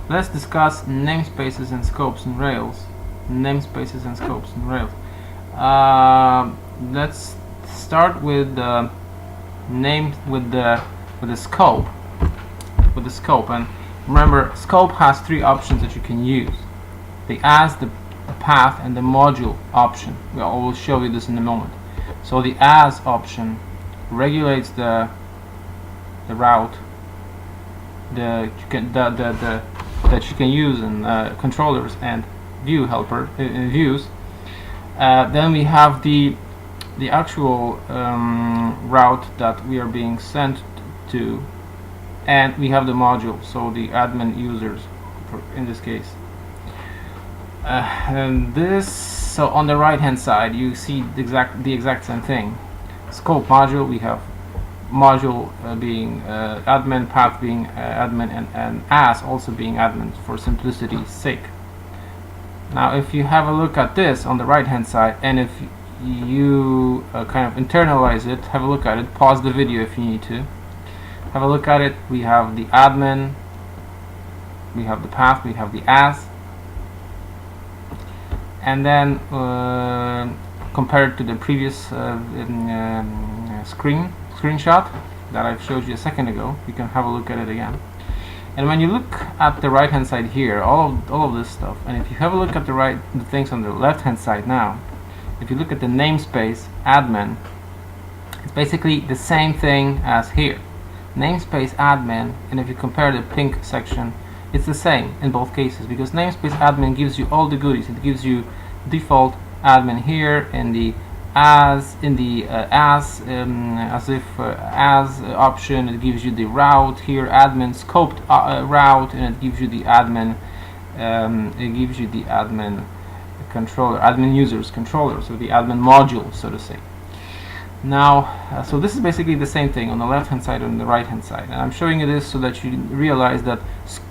let's discuss namespaces and scopes in Rails. Namespaces and scopes in Rails. Let's start with the scope. With the scope, and remember, scope has three options that you can use: the as, the path, and the module option. I will show you this in a moment. So the as option regulates the route that you can use in controllers and view helper views. Then we have the actual route that we are being sent to, and we have the module, so the admin users in this case. So on the right hand side you see the exact same thing. Scope module, we have module being admin, path being admin, and as also being admin for simplicity's sake. Now if you have a look at this on the right hand side, and if you kind of internalize it, have a look at it, pause the video if you need to, have a look at it. We have the admin, we have the path, we have the as, and then compared to the previous screenshot that I showed you a second ago, you can have a look at it again. And when you look at the right hand side here, all of this stuff, and if you have a look at the things on the left hand side now, if you look at the namespace admin, it's basically the same thing as here. Namespace admin, and if you compare the pink section, it's the same in both cases, because namespace admin gives you all the goodies. It gives you default admin here, in the as option. It gives you the route here, admin scoped route, and it gives you the admin controller, admin users controller, so the admin module, so to say. Now, so this is basically the same thing on the left hand side and on the right hand side, and I'm showing you this so that you realize that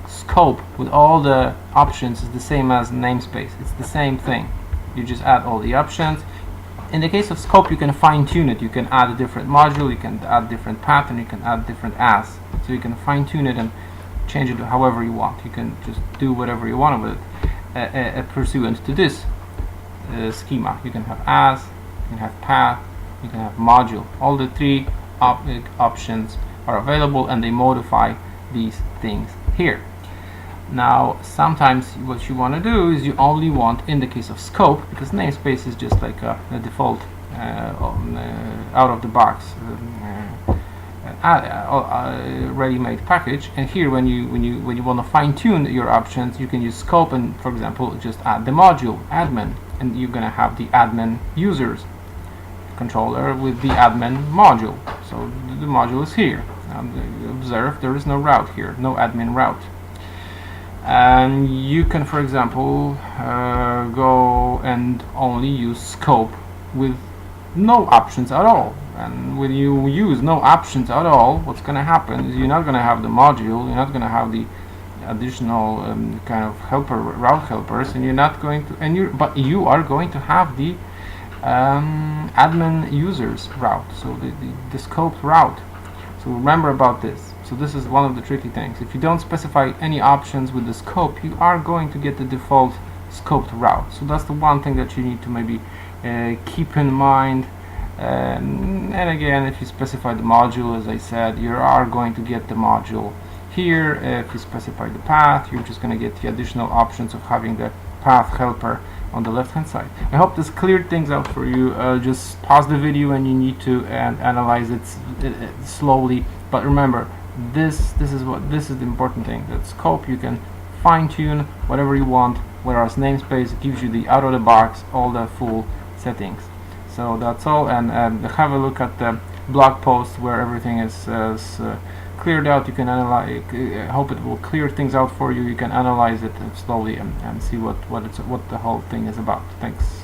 scope with all the options is the same as namespace. It's the same thing. You just add all the options. In the case of scope, you can fine-tune it. You can add a different module, you can add different path, and you can add different as. So you can fine-tune it and change it however you want. You can just do whatever you want with it pursuant to this schema. You can have as, you can have path, you can have module. All the three options are available, and they modify these things here. Now, sometimes what you want to do is you only want, in the case of scope, because namespace is just like a default out of the box ready-made package, and here when you want to fine-tune your options, you can use scope and, for example, just add the module admin, and you're gonna have the admin users controller with the admin module. So the module is here. Observe there is no route here, no admin route. And you can, for example, go and only use scope with no options at all. And when you use no options at all, what's going to happen is you're not going to have the module, you're not going to have the additional kind of route helpers, and you're not going to, but you are going to have the admin users route, so the scope route. So remember about this. So this is one of the tricky things. If you don't specify any options with the scope, you are going to get the default scoped route. So that's the one thing that you need to maybe keep in mind. And again, if you specify the module, as I said, you are going to get the module here. If you specify the path, you're just going to get the additional options of having the path helper on the left hand side. I hope this cleared things out for you. Just pause the video when you need to and analyze it slowly. But remember, this is the important thing. That scope you can fine-tune whatever you want, whereas namespace gives you the out of the box all the full settings. So that's all, and have a look at the blog post where everything is cleared out. You can analyze. I hope it will clear things out for you. You can analyze it slowly and see what the whole thing is about. Thanks.